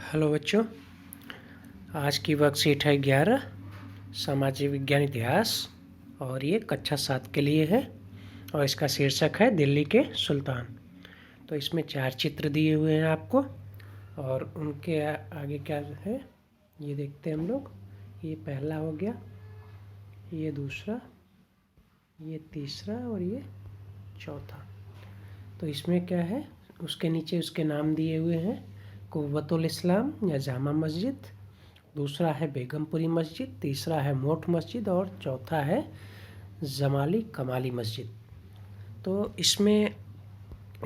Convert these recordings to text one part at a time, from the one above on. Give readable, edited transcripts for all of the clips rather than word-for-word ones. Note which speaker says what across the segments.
Speaker 1: Hello बच्चों, आज की वर्कशीट है 11 सामाजिक विज्ञान इतिहास और ये कक्षा 7 के लिए है और इसका शीर्षक है दिल्ली के सुल्तान। तो इसमें 4 चित्र दिए हुए हैं आपको और उनके आगे क्या है ये देखते हैं हम लोग। ये पहला हो गया, ये दूसरा, ये तीसरा और ये चौथा। तो इसमें क्या है, उसके नीचे उसके नाम दिए हुए हैं। कुव्वतुल इस्लाम या जामा मस्जिद, दूसरा है बेगमपुरी मस्जिद, तीसरा है मोठ मस्जिद और चौथा है जमाली कमाली मस्जिद। तो इसमें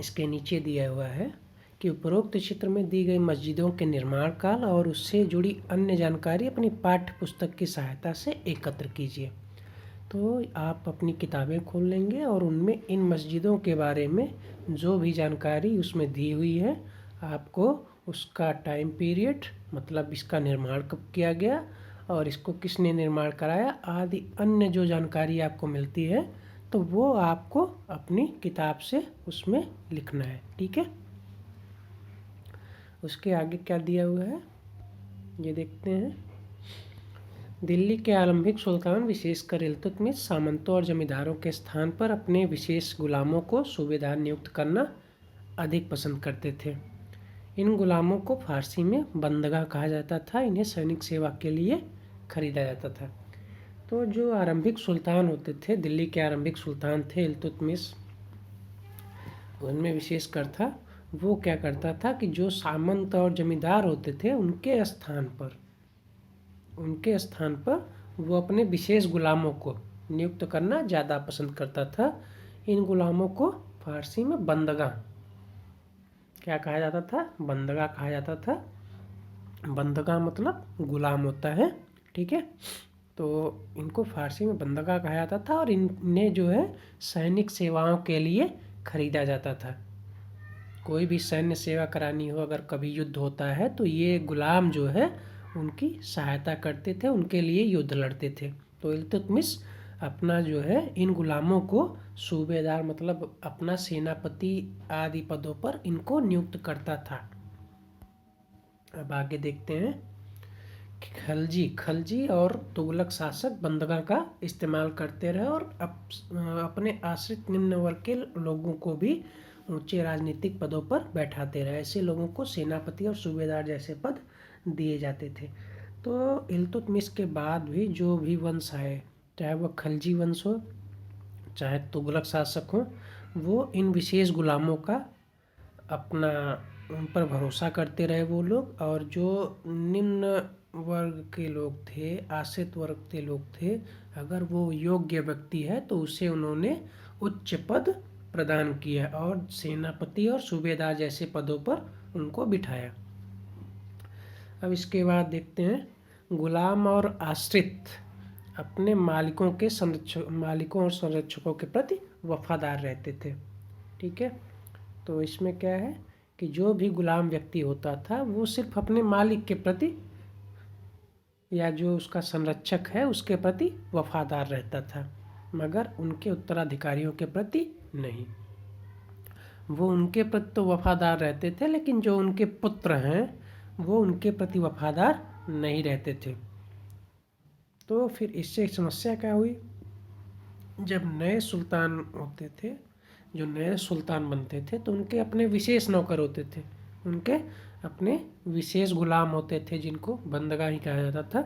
Speaker 1: इसके नीचे दिया हुआ है कि उपरोक्त चित्र में दी गई मस्जिदों के निर्माण काल और उससे जुड़ी अन्य जानकारी अपनी पाठ्य पुस्तक की सहायता से एकत्र कीजिए। तो आप अपनी किताबें खोल लेंगे और उनमें इन मस्जिदों के बारे में जो भी जानकारी उसमें दी हुई है, आपको उसका टाइम पीरियड, मतलब इसका निर्माण कब किया गया और इसको किसने निर्माण कराया आदि अन्य जो जानकारी आपको मिलती है, तो वो आपको अपनी किताब से उसमें लिखना है। ठीक है। उसके आगे क्या दिया हुआ है ये देखते हैं। दिल्ली के आरंभिक सुल्तान विशेषकर इल्तुतमिश सामंतों और जमींदारों के स्थान पर अपने विशेष गुलामों को सूबेदार नियुक्त करना अधिक पसंद करते थे। इन गुलामों को फारसी में बंदगा कहा जाता था। इन्हें सैनिक सेवा के लिए खरीदा जाता था। तो जो आरंभिक सुल्तान होते थे, दिल्ली के आरंभिक सुल्तान थे इल्तुतमिश, उनमें विशेषकर था वो क्या करता था कि जो सामंत और जमींदार होते थे उनके स्थान पर वो अपने विशेष गुलामों को नियुक्त करना ज़्यादा पसंद करता था। इन गुलामों को फारसी में बंदगा क्या कहा जाता था, बंदगा कहा जाता था। बंदगा मतलब गुलाम होता है। ठीक है। तो इनको फारसी में बंदगा कहा जाता था और इन्हें जो है सैनिक सेवाओं के लिए खरीदा जाता था। कोई भी सैन्य सेवा करानी हो, अगर कभी युद्ध होता है तो ये गुलाम जो है उनकी सहायता करते थे, उनके लिए युद्ध लड़ते थे। तो इल्तुतमिश अपना जो है इन गुलामों को सूबेदार मतलब अपना सेनापति आदि पदों पर इनको नियुक्त करता था। अब आगे देखते हैं। खलजी और तुगलक शासक बंदगा का इस्तेमाल करते रहे और अपने आश्रित निम्न वर्ग के लोगों को भी ऊंचे राजनीतिक पदों पर बैठाते रहे। ऐसे लोगों को सेनापति और सूबेदार जैसे पद दिए जाते थे। तो इल्तुतमिश के बाद भी जो भी वंश आए, चाहे वह खलजी वंश हो चाहे तुगलक शासक हो, वो इन विशेष गुलामों का अपना उन पर भरोसा करते रहे वो लोग। और जो निम्न वर्ग के लोग थे, आश्रित वर्ग के लोग थे, अगर वो योग्य व्यक्ति है तो उसे उन्होंने उच्च पद प्रदान किया और सेनापति और सूबेदार जैसे पदों पर उनको बिठाया। अब इसके बाद देखते हैं, गुलाम और आश्रित अपने मालिकों और संरक्षकों के प्रति वफादार रहते थे। ठीक है। तो इसमें क्या है कि जो भी गुलाम व्यक्ति होता था वो सिर्फ अपने मालिक के प्रति या जो उसका संरक्षक है उसके प्रति वफादार रहता था, मगर उनके उत्तराधिकारियों के प्रति नहीं। वो उनके प्रति तो वफादार रहते थे, लेकिन जो उनके पुत्र हैं वो उनके प्रति वफादार नहीं रहते थे। तो फिर इससे समस्या क्या हुई, जब नए सुल्तान होते थे, जो नए सुल्तान बनते थे तो उनके अपने विशेष नौकर होते थे, उनके अपने विशेष गुलाम होते थे जिनको बंदगा ही कहा जाता था।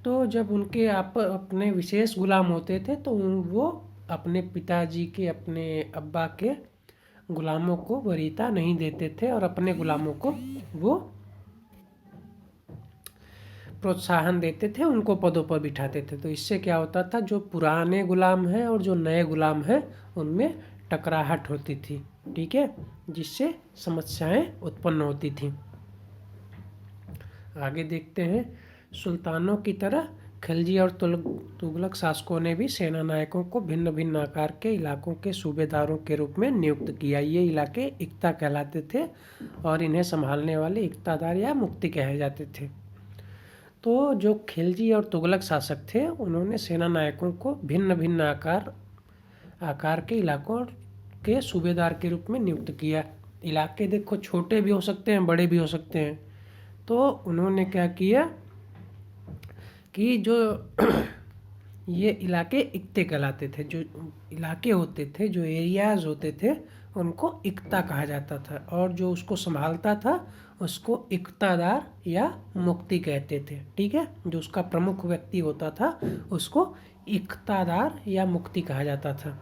Speaker 1: तो जब उनके अपने विशेष गुलाम होते थे तो वो अपने पिताजी के, अपने अब्बा के गुलामों को वरीयता नहीं देते थे और अपने गुलामों को वो प्रोत्साहन देते थे, उनको पदों पर बिठाते थे। तो इससे क्या होता था, जो पुराने गुलाम हैं और जो नए गुलाम हैं उनमें टकराहट होती थी। ठीक है, जिससे समस्याएं उत्पन्न होती थी। आगे देखते हैं। सुल्तानों की तरह खिलजी और तुगलक शासकों ने भी सेना नायकों को भिन्न भिन्न आकार के इलाकों के सूबेदारों के रूप में नियुक्त किया। ये इलाके इक्ता कहलाते थे और इन्हें संभालने वाले इक्तादार या मुक्ति कहे जाते थे। तो जो खिलजी और तुगलक शासक थे उन्होंने सेना नायकों को भिन्न भिन्न आकार के इलाकों के सूबेदार के रूप में नियुक्त किया। इलाके देखो छोटे भी हो सकते हैं, बड़े भी हो सकते हैं। तो उन्होंने क्या किया कि जो ये इलाके इक्ते कहलाते थे, जो इलाके होते थे, जो एरियाज़ होते थे, उनको इक्ता कहा जाता था, और जो उसको संभालता था उसको इक्तादार या मुक्ति कहते थे। ठीक है, जो उसका प्रमुख व्यक्ति होता था उसको इक्तादार या मुक्ति कहा जाता था।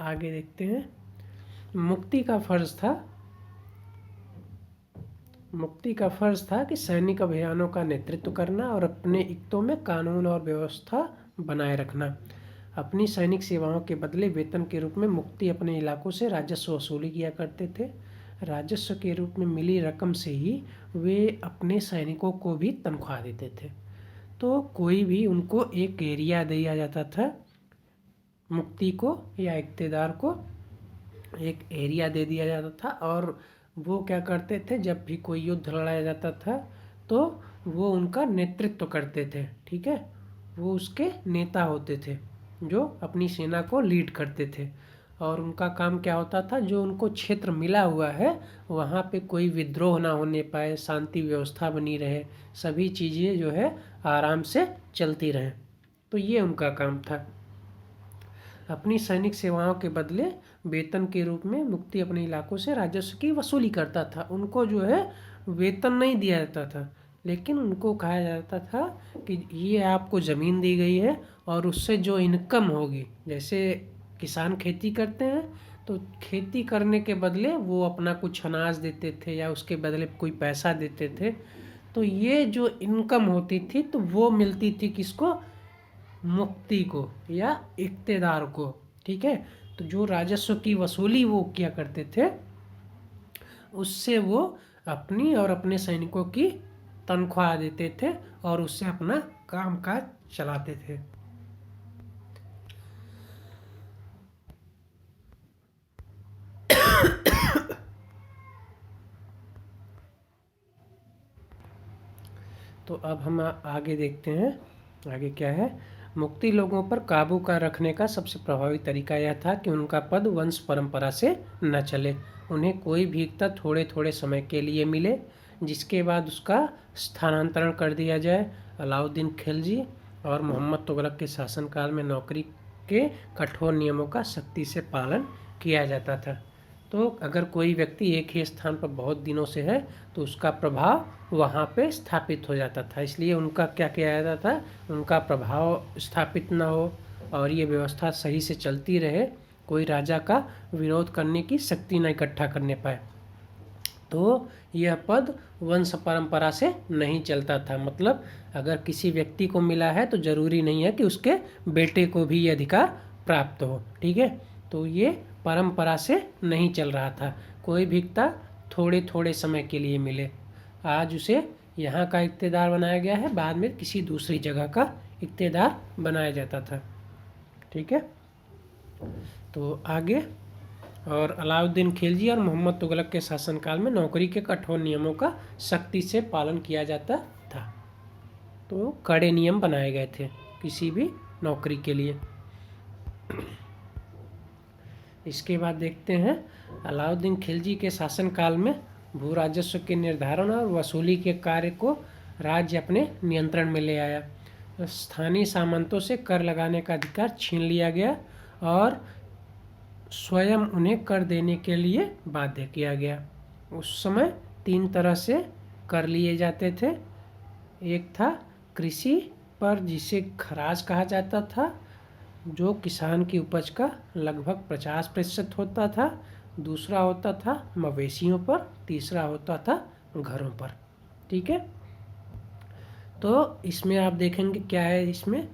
Speaker 1: आगे देखते हैं। मुक्ति का फर्ज था कि सैनिक अभियानों का नेतृत्व करना और अपने इक्तों में कानून और व्यवस्था बनाए रखना। अपनी सैनिक सेवाओं के बदले वेतन के रूप में मुक्ति अपने इलाकों से राजस्व वसूली किया करते थे। राजस्व के रूप में मिली रकम से ही वे अपने सैनिकों को भी तनख्वाह देते थे। तो कोई भी उनको एक एरिया दिया जाता था, मुक्ति को या इक्तेदार को एक एरिया दे दिया जाता था, और वो क्या करते थे, जब भी कोई युद्ध लड़ाया जाता था तो वो उनका नेतृत्व करते थे। ठीक है, वो उसके नेता होते थे जो अपनी सेना को लीड करते थे, और उनका काम क्या होता था, जो उनको क्षेत्र मिला हुआ है वहाँ पे कोई विद्रोह ना होने पाए, शांति व्यवस्था बनी रहे, सभी चीज़ें जो है आराम से चलती रहें। तो ये उनका काम था। अपनी सैनिक सेवाओं के बदले वेतन के रूप में मुक्ति अपने इलाकों से राजस्व की वसूली करता था। उनको जो है वेतन नहीं दिया जाता था, लेकिन उनको कहा जाता था कि ये आपको ज़मीन दी गई है और उससे जो इनकम होगी, जैसे किसान खेती करते हैं तो खेती करने के बदले वो अपना कुछ अनाज देते थे या उसके बदले कोई पैसा देते थे। तो ये जो इनकम होती थी तो वो मिलती थी किसको, मुक्ति को या इक्तेदार को। ठीक है, तो जो राजस्व की वसूली वो क्या करते थे, उससे वो अपनी और अपने सैनिकों की तनख्वाह देते थे और उससे अपना कामकाज चलाते थे। तो अब हम आगे देखते हैं, आगे क्या है। मुक्ति लोगों पर काबू का रखने का सबसे प्रभावी तरीका यह था कि उनका पद वंश परंपरा से न चले। उन्हें कोई भी इक्ता थोड़े थोड़े समय के लिए मिले, जिसके बाद उसका स्थानांतरण कर दिया जाए। अलाउद्दीन खिलजी और मोहम्मद तुगलक के शासनकाल में नौकरी के कठोर नियमों का सख्ती से पालन किया जाता था। तो अगर कोई व्यक्ति एक ही स्थान पर बहुत दिनों से है तो उसका प्रभाव वहाँ पे स्थापित हो जाता था, इसलिए उनका क्या किया जाता था, उनका प्रभाव स्थापित ना हो और ये व्यवस्था सही से चलती रहे, कोई राजा का विरोध करने की शक्ति न इकट्ठा करने पाए। तो यह पद वंश परंपरा से नहीं चलता था, मतलब अगर किसी व्यक्ति को मिला है तो ज़रूरी नहीं है कि उसके बेटे को भी ये अधिकार प्राप्त हो। ठीक है, तो ये परंपरा से नहीं चल रहा था, कोई भी इक्ता थोड़े थोड़े समय के लिए मिले। आज उसे यहाँ का इक्तेदार बनाया गया है, बाद में किसी दूसरी जगह का इक्तेदार बनाया जाता था। ठीक है, तो आगे। और अलाउद्दीन खिलजी और मोहम्मद तुगलक के शासनकाल में नौकरी के कठोर नियमों का सख्ती से पालन किया जाता था। तो कड़े नियम बनाए गए थे किसी भी नौकरी के लिए। इसके बाद देखते हैं, अलाउद्दीन खिलजी के शासनकाल में भू राजस्व के निर्धारण और वसूली के कार्य को राज्य अपने नियंत्रण में ले आया। स्थानीय सामंतों से कर लगाने का अधिकार छीन लिया गया और स्वयं उन्हें कर देने के लिए बाध्य किया गया। उस समय 3 तरह से कर लिए जाते थे। एक था कृषि पर, जिसे खराज कहा जाता था, जो किसान की उपज का लगभग 50% होता था। दूसरा होता था मवेशियों पर, तीसरा होता था घरों पर। ठीक है, तो इसमें आप देखेंगे क्या है, इसमें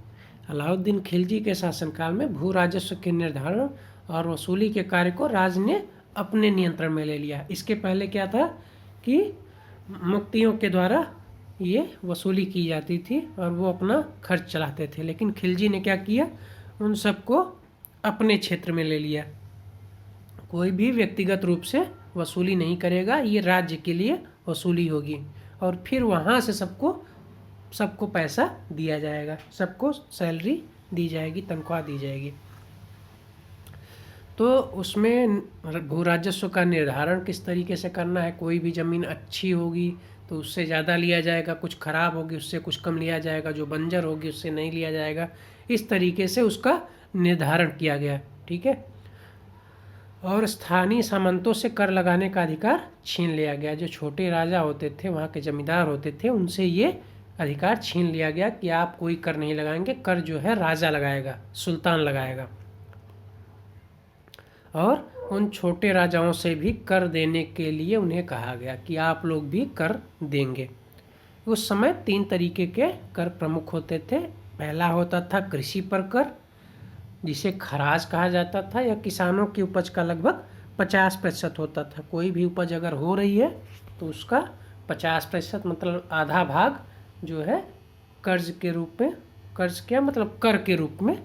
Speaker 1: अलाउद्दीन खिलजी के शासनकाल में भू राजस्व के निर्धारण और वसूली के कार्य को राज्य ने अपने नियंत्रण में ले लिया। इसके पहले क्या था कि मुक्तियों के द्वारा ये वसूली की जाती थी और वो अपना खर्च चलाते थे, लेकिन खिलजी ने क्या किया, उन सबको अपने क्षेत्र में ले लिया। कोई भी व्यक्तिगत रूप से वसूली नहीं करेगा, ये राज्य के लिए वसूली होगी और फिर वहाँ से सबको पैसा दिया जाएगा, सबको सैलरी दी जाएगी, तनख्वाह दी जाएगी। तो उसमें भू राजस्व का निर्धारण किस तरीके से करना है। कोई भी ज़मीन अच्छी होगी तो उससे ज़्यादा लिया जाएगा, कुछ ख़राब होगी उससे कुछ कम लिया जाएगा, जो बंजर होगी उससे नहीं लिया जाएगा। इस तरीके से उसका निर्धारण किया गया, ठीक है। और स्थानीय सामंतों से कर लगाने का अधिकार छीन लिया गया। जो छोटे राजा होते थे, वहाँ के जमींदार होते थे, उनसे ये अधिकार छीन लिया गया कि आप कोई कर नहीं लगाएंगे, कर जो है राजा लगाएगा, सुल्तान लगाएगा। और उन छोटे राजाओं से भी कर देने के लिए उन्हें कहा गया कि आप लोग भी कर देंगे। उस समय 3 तरीके के कर प्रमुख होते थे। पहला होता था कृषि पर कर, जिसे खराज कहा जाता था। यह किसानों की उपज का लगभग 50% होता था। कोई भी उपज अगर हो रही है तो उसका 50% मतलब आधा भाग जो है कर्ज के रूप में, कर्ज क्या मतलब कर के रूप में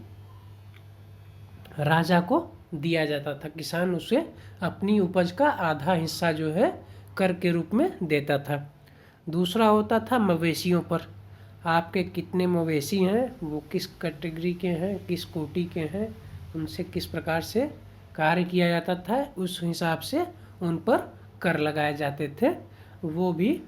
Speaker 1: राजा को दिया जाता था। किसान उसे अपनी उपज का आधा हिस्सा जो है कर के रूप में देता था। दूसरा होता था मवेशियों पर। आपके कितने मवेशी हैं, वो किस कैटेगरी के हैं, किस कोटि के हैं, उनसे किस प्रकार से कार्य किया जाता था, उस हिसाब से उन पर कर लगाए जाते थे। वो भी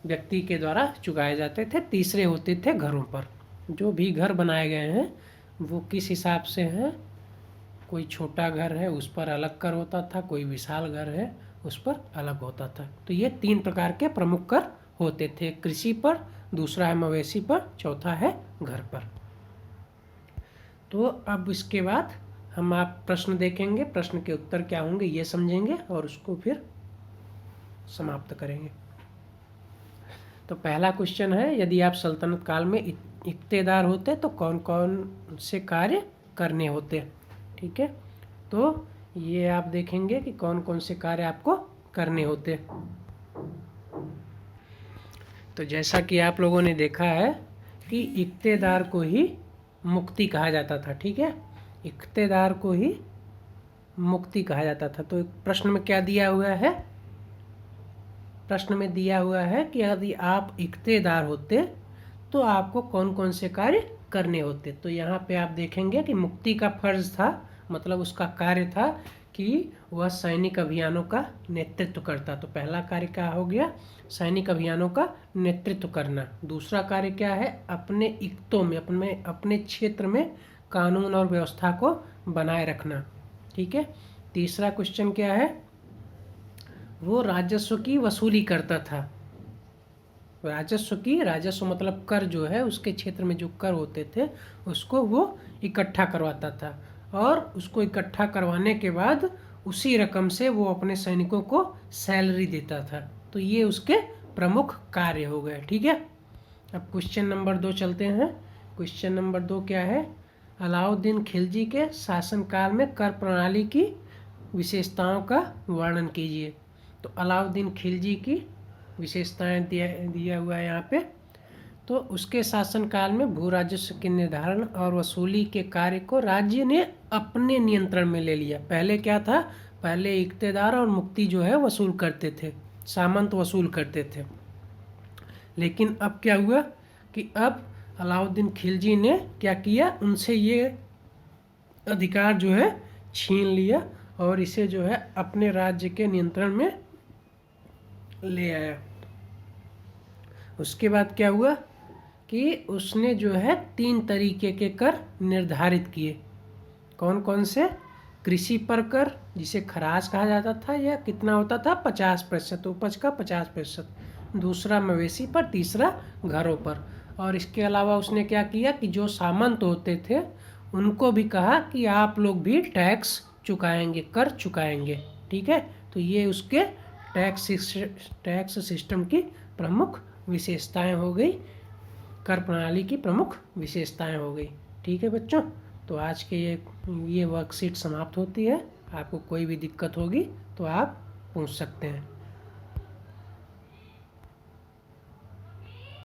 Speaker 1: व्यक्ति के द्वारा चुकाए जाते थे। तीसरे होते थे घरों पर। जो भी घर बनाए गए हैं वो किस हिसाब से हैं। कोई छोटा घर है उस पर अलग कर होता था, कोई विशाल घर है उस पर अलग होता था। तो ये 3 प्रकार के प्रमुख कर होते थे। कृषि पर, दूसरा है मवेशी पर, चौथा है घर पर। तो अब इसके बाद हम आप प्रश्न देखेंगे, प्रश्न के उत्तर क्या होंगे ये समझेंगे और उसको फिर समाप्त करेंगे। तो पहला क्वेश्चन है, यदि आप सल्तनत काल में इक्तेदार होते तो कौन कौन से कार्य करने होते। ठीक है, तो ये आप देखेंगे कि कौन कौन से कार्य आपको करने होते। तो जैसा कि आप लोगों ने देखा है कि इक्तेदार को ही मुक्ति कहा जाता था। ठीक है, इक्तेदार को ही मुक्ति कहा जाता था। तो प्रश्न में क्या दिया हुआ है, प्रश्न में दिया हुआ है कि यदि आप इक्तेदार होते तो आपको कौन कौन से कार्य करने होते। तो यहाँ पे आप देखेंगे कि मुक्ति का फर्ज था, मतलब उसका कार्य था कि वह सैनिक अभियानों का नेतृत्व करता। तो पहला कार्य क्या हो गया, सैनिक अभियानों का नेतृत्व करना। दूसरा कार्य क्या है, अपने इक्तों में, अपने क्षेत्र में कानून और व्यवस्था को बनाए रखना। ठीक है, तीसरा क्वेश्चन क्या है, वो राजस्व की वसूली करता था। राजस्व मतलब कर जो है, उसके क्षेत्र में जो कर होते थे उसको वो इकट्ठा करवाता था और उसको इकट्ठा करवाने के बाद उसी रकम से वो अपने सैनिकों को सैलरी देता था। तो ये उसके प्रमुख कार्य हो गए। ठीक है, अब क्वेश्चन नंबर 2 चलते हैं। क्वेश्चन नंबर 2 क्या है, अलाउद्दीन खिलजी के शासनकाल में कर प्रणाली की विशेषताओं का वर्णन कीजिए। तो अलाउद्दीन खिलजी की विशेषताएं दिया हुआ है यहाँ पे। तो उसके शासनकाल में भू राजस्व के निर्धारण और वसूली के कार्य को राज्य ने अपने नियंत्रण में ले लिया। पहले क्या था, पहले इक्तेदार और मुक्ति जो है वसूल करते थे, सामंत वसूल करते थे। लेकिन अब क्या हुआ कि अब अलाउद्दीन खिलजी ने क्या किया, उनसे ये अधिकार जो है छीन लिया और इसे जो है अपने राज्य के नियंत्रण में ले आया। उसके बाद क्या हुआ कि उसने जो है 3 तरीके के कर निर्धारित किए। कौन कौन से, कृषि पर कर जिसे खराज कहा जाता था, यह कितना होता था 50%, उपज का 50%। दूसरा मवेशी पर, तीसरा घरों पर। और इसके अलावा उसने क्या किया कि जो सामंत होते थे उनको भी कहा कि आप लोग भी टैक्स चुकाएंगे, कर चुकाएंगे। ठीक है, तो ये उसके टैक्स सिस्टम की प्रमुख विशेषताएं हो गई, कर प्रणाली की प्रमुख विशेषताएं हो गई। ठीक है बच्चों, तो आज के ये वर्कशीट समाप्त होती है। आपको कोई भी दिक्कत होगी तो आप पूछ सकते हैं।